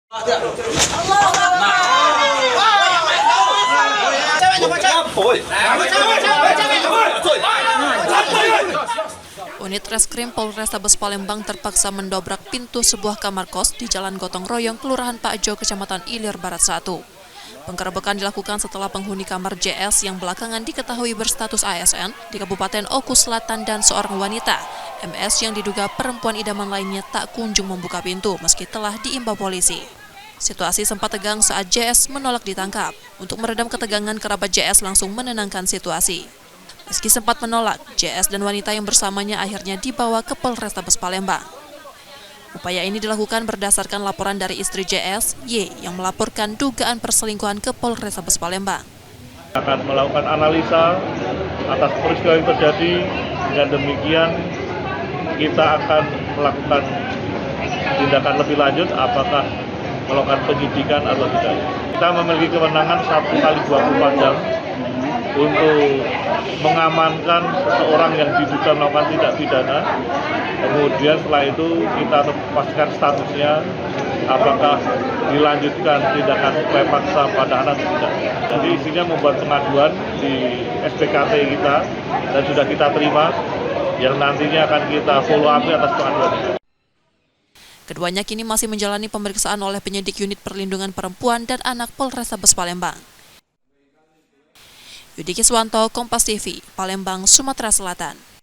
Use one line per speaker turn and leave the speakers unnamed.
Unit Reskrim Polrestabes Palembang terpaksa mendobrak pintu sebuah kamar kos di Jalan Gotong Royong, Kelurahan Pakjo, Kecamatan Ilir Barat 1. Penggerebekan dilakukan setelah penghuni kamar JS yang belakangan diketahui berstatus ASN di Kabupaten Oku Selatan dan seorang wanita, MS, yang diduga perempuan idaman lainnya tak kunjung membuka pintu meski telah diimbau polisi. Situasi sempat tegang saat JS menolak ditangkap. Untuk meredam ketegangan, kerabat JS langsung menenangkan situasi. Meski sempat menolak, JS dan wanita yang bersamanya akhirnya dibawa ke Polrestabes Palembang. Upaya ini dilakukan berdasarkan laporan dari istri JS, Y, yang melaporkan dugaan perselingkuhan ke Polrestabes Palembang.
Akan melakukan analisa atas peristiwa yang terjadi, dengan demikian kita akan melakukan tindakan lebih lanjut apakah melakukan penyidikan atau tidak. Kita memiliki kewenangan 1x24 jam untuk mengamankan seseorang yang diduga melakukan tindak pidana. Kemudian setelah itu kita pastikan statusnya apakah dilanjutkan tindakan paksa pada anak atau tidak. Jadi isinya membuat pengaduan di SPKT kita dan sudah kita terima, yang nantinya akan kita follow up atas pengaduan ini.
Keduanya kini masih menjalani pemeriksaan oleh penyidik Unit Perlindungan Perempuan dan Anak Polrestabes Palembang. Yudi Kiswanto, Kompas TV, Palembang, Sumatera Selatan.